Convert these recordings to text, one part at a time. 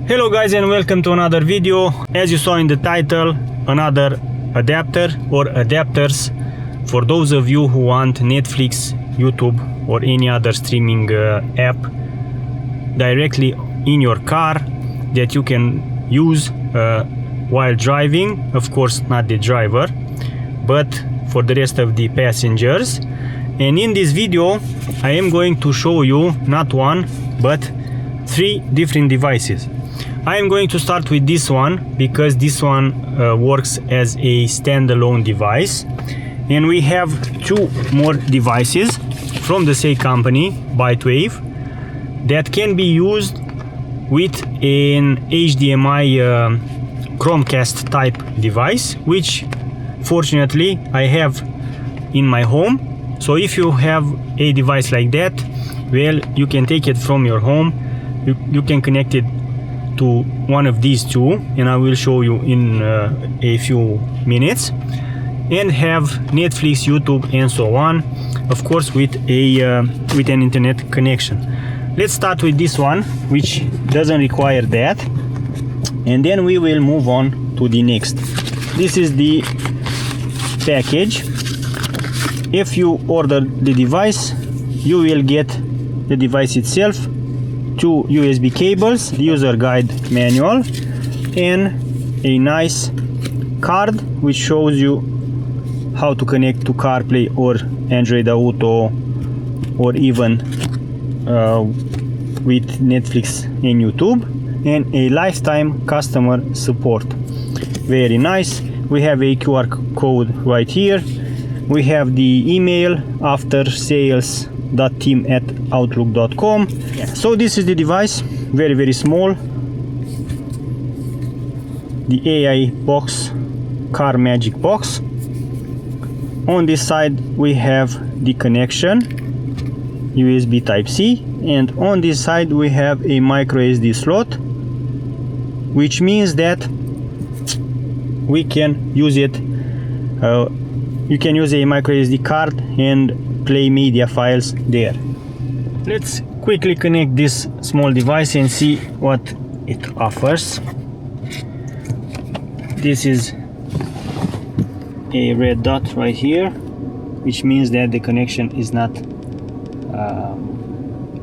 Hello guys and welcome to another video. As you saw in the title, another adapter or adapters for those of you who want Netflix, YouTube or any other streaming app directly in your car that you can use while driving. Of course not the driver, but for the rest of the passengers. And in this video I am going to show you not one but 3 different devices. I am going to start with this one because this one works as a standalone device, and we have 2 more devices from the same company, ByteWave, that can be used with an HDMI Chromecast type device, which fortunately I have in my home. So if you have a device like that, well, you can take it from your home, you can connect it to one of these 2, and I will show you in a few minutes, and have Netflix, YouTube and so on, of course with an internet connection. Let's start with this one, which doesn't require that, and then we will move on to the next. This is the package. If you order the device, you will get the device itself, 2 USB cables, user guide manual, and a nice card which shows you how to connect to CarPlay or Android Auto, or even with Netflix and YouTube, and a lifetime customer support. Very nice. We have a QR code right here. We have the email aftersales.team@outlook.com. So this is the device, very small. The AI box, car magic box. On this side we have the connection, USB Type-C, and on this side we have a micro SD slot, which means that we can use it. You can use a micro SD card and play media files there. Let's quickly connect this small device and see what it offers. This is a red dot right here, which means that the connection is not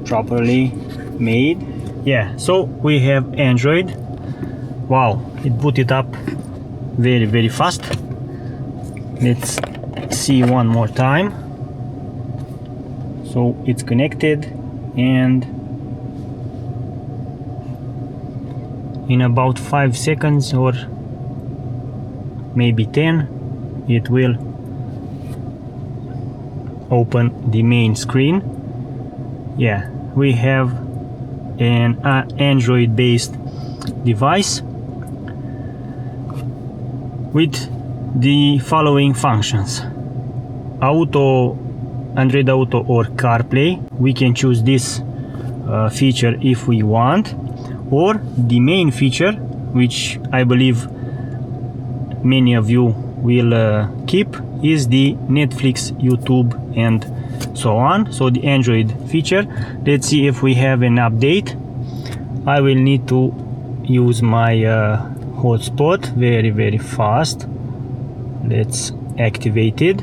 properly made. Yeah, so we have Android. Wow, it booted up very fast. Let's see one more time. So it's connected, and in about 5 seconds or maybe 10 it will open the main screen. Yeah, we have an Android based device with the following functions: Android Auto or CarPlay. We can choose this feature if we want, or the main feature, which I believe many of you will keep, is the Netflix, YouTube and so on. So the Android feature. Let's see if we have an update. I will need to use my hotspot very fast. Let's activate it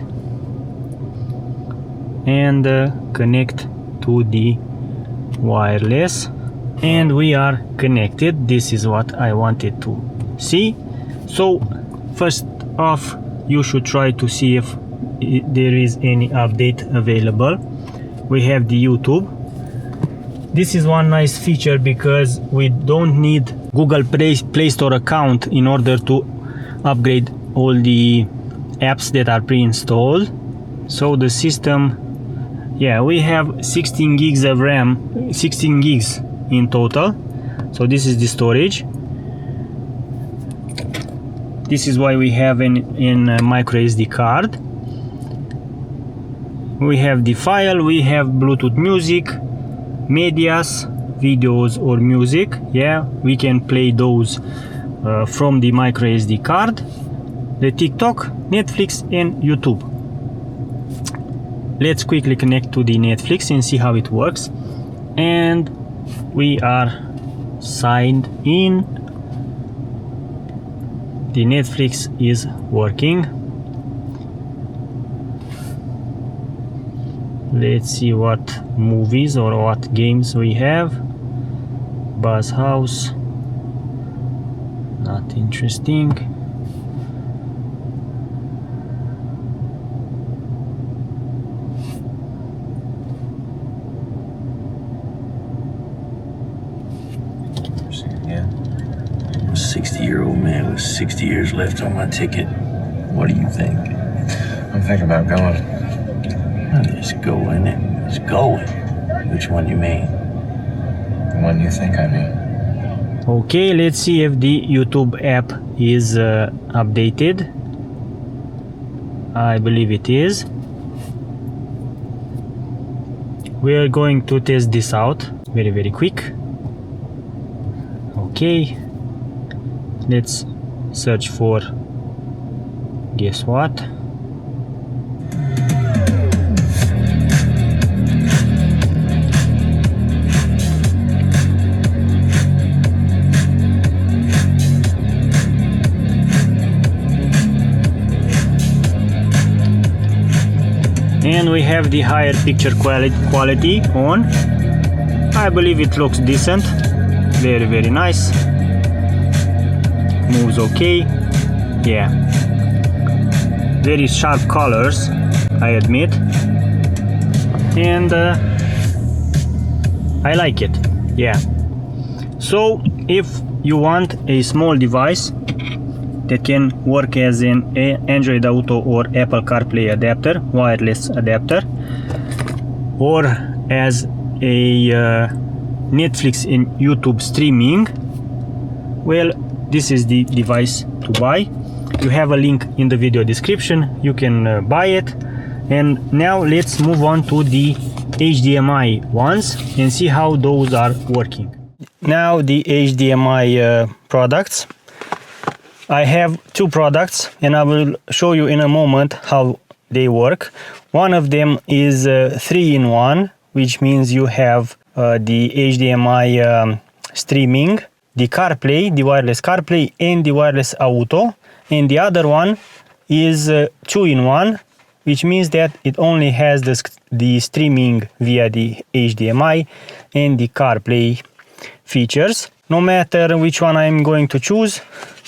and connect to the wireless, and we are connected. This is what I wanted to see. So first off, you should try to see if there is any update available. We have the YouTube. This is one nice feature because we don't need Google Play Store account in order to upgrade all the apps that are pre-installed. So the system, yeah, we have 16 gigs of RAM, 16 gigs in total. So this is the storage. This is why we have in a micro SD card. We have the file, we have Bluetooth music, medias, videos or music. Yeah, we can play those from the micro SD card. The TikTok, Netflix and YouTube. Let's quickly connect to the Netflix and see how it works. And we are signed in. The Netflix is working. Let's see what movies or what games we have. Buzz House, not interesting. Yeah. I'm a 60-year-old man with 60 years left on my ticket. What do you think? I'm thinking about going. It's going. It's going. Which one you mean? The one you think I mean. Okay, let's see if the YouTube app is updated. I believe it is. We are going to test this out very quick. Okay, let's search for, guess what? And we have the higher picture quality on. I believe it looks decent. Very nice. Moves okay. Yeah. Very sharp colors, I admit. And I like it. Yeah. So if you want a small device that can work as an Android Auto or Apple CarPlay adapter, wireless adapter, or as a Netflix and YouTube streaming, well, this is the device to buy. You have a link in the video description. You can buy it. And now let's move on to the HDMI ones and see how those are working. Now the HDMI products. I have two products and I will show you in a moment how they work. One of them is 3-in-1, which means you have the HDMI streaming, the CarPlay, the wireless CarPlay, and the wireless Auto. And the other one is 2-in-1, which means that it only has the streaming via the HDMI and the CarPlay features. No matter which one I'm going to choose,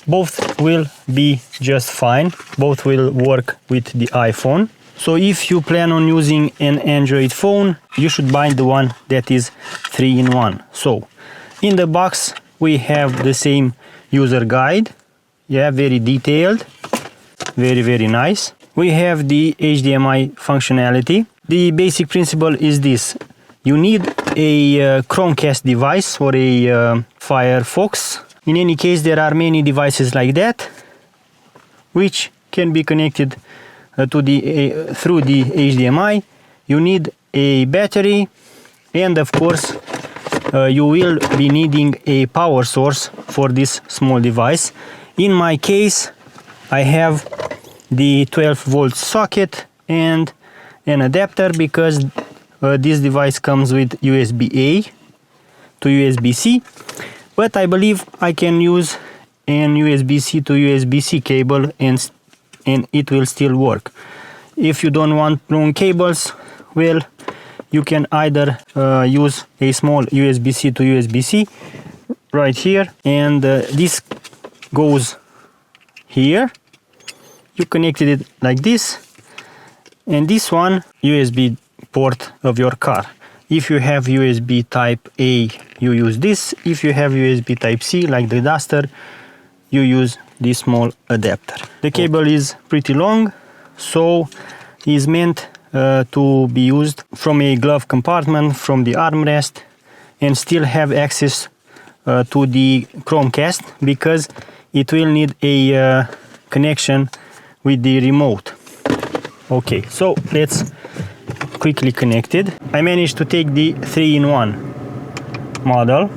both will be just fine. Both will work with the iPhone. So if you plan on using an Android phone, you should buy the one that is 3-in-1. So in the box we have the same user guide. Yeah, very detailed, very nice. We have the HDMI functionality. The basic principle is this: you need a Chromecast device or a Firefox. In any case, there are many devices like that which can be connected through the HDMI. You need a battery, and of course you will be needing a power source for this small device. In my case, I have the 12-volt socket and an adapter because this device comes with USB-A to USB-C, but I believe I can use an USB-C to USB-C cable and it will still work. If you don't want long cables, well, you can either use a small USB-C to USB-C right here, and this goes here. You connected it like this, and this one USB port of your car. If you have USB type A, you use this. If you have USB type C, like the Duster, you use this small adapter. The cable is pretty long, so is meant to be used from a glove compartment, from the armrest, and still have access to the Chromecast, because it will need a connection with the remote. Okay, so let's quickly connect it. I managed to take the 3-in-1 model.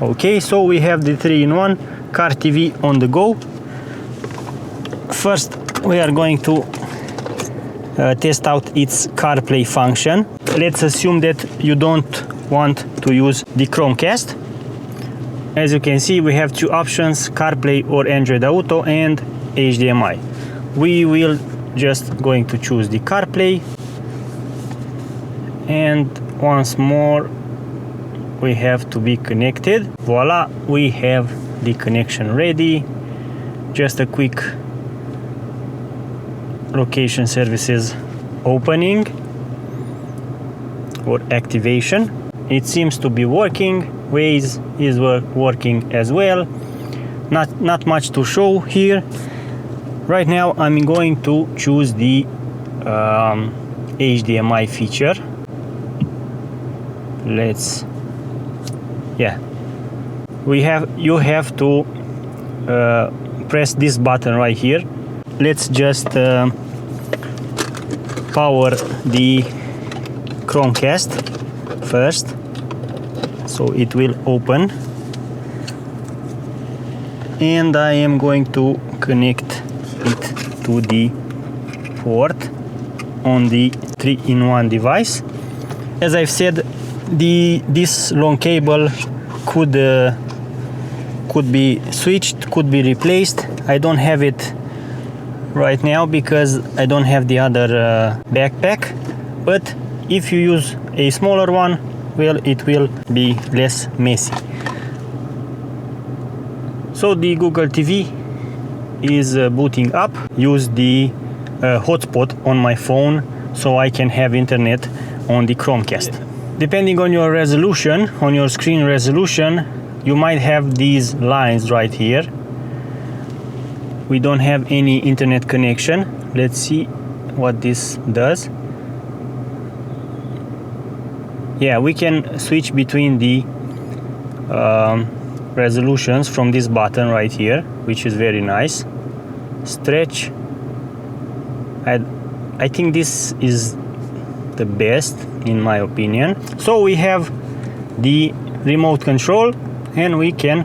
Okay, so we have the 3-in-1 car TV on the go. First, we are going to test out its CarPlay function. Let's assume that you don't want to use the Chromecast. As you can see, we have two options, CarPlay or Android Auto and HDMI. We will just going to choose the CarPlay, and once more we have to be connected. Voila, we have the connection ready. Just a quick location services opening or activation. It seems to be working. Waze is working as well. Not much to show here. Right now I'm going to choose the HDMI feature. You have to press this button right here. Let's just power the Chromecast first, so it will open, and I am going to connect it to the port on the 3-in-1 device. As I've said, this long cable could be switched, could be replaced. I don't have it right now because I don't have the other backpack, but if you use a smaller one, well, it will be less messy. So the Google TV is booting up. Use the hotspot on my phone so I can have internet on the Chromecast. Depending on your resolution, on your screen resolution, you might have these lines right here. We don't have any internet connection. Let's see what this does. Yeah, we can switch between the resolutions from this button right here, which is very nice. Stretch. I think this is the best in my opinion. So we have the remote control and we can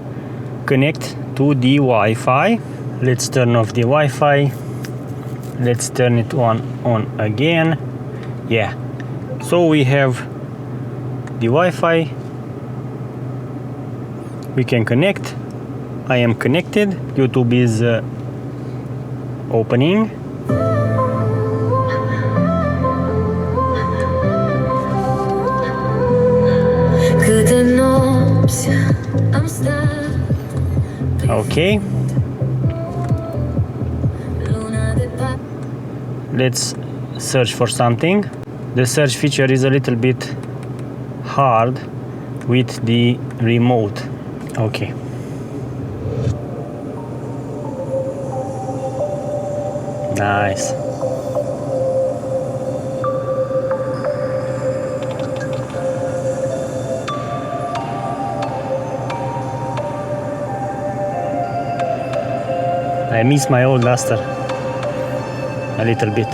connect to the Wi-Fi. Let's turn off the Wi-Fi. Let's turn it on again. Yeah. So we have the Wi-Fi. We can connect. I am connected. YouTube is opening. Okay. Let's search for something. The search feature is a little bit hard with the remote. Okay. Nice. I miss my old Duster a little bit.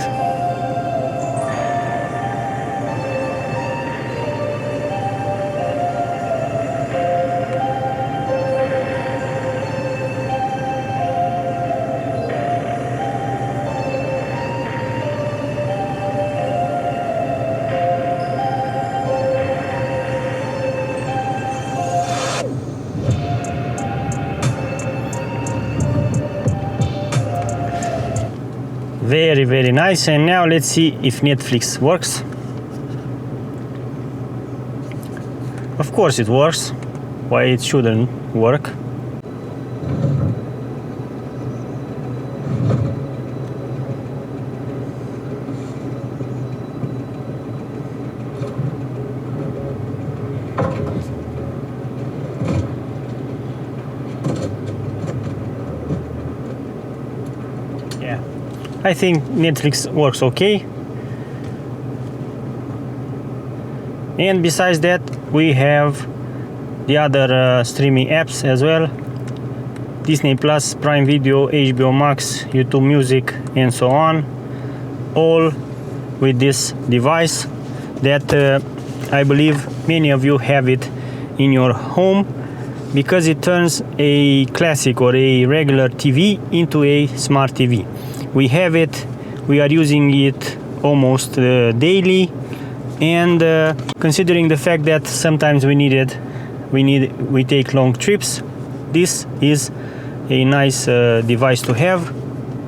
Very, very nice. And now let's see if Netflix works. Of course it works. Why it shouldn't work? I think Netflix works okay. And besides that, we have the other streaming apps as well. Disney Plus, Prime Video, HBO Max, YouTube Music, and so on. All with this device that I believe many of you have it in your home, because it turns a classic or a regular TV into a smart TV. We have it, we are using it almost daily, And considering the fact that sometimes we take long trips, this is a nice device to have,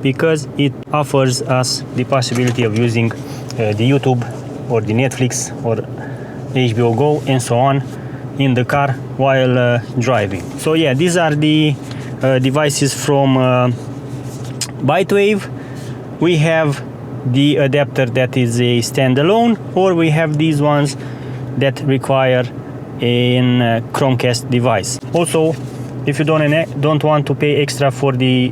because it offers us the possibility of using the YouTube or the Netflix or HBO Go and so on in the car while driving. So yeah, these are the devices from ByteWave. We have the adapter that is a standalone, or we have these ones that require a Chromecast device. Also, if you don't want to pay extra for the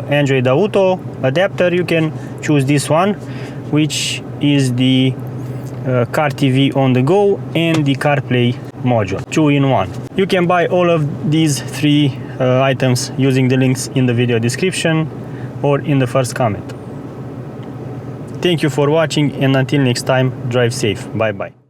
Android Auto adapter, you can choose this one, which is the Car TV on the go and the CarPlay module, 2-in-1. You can buy all of these 3 items using the links in the video description or in the first comment. Thank you for watching, and until next time, drive safe. Bye bye.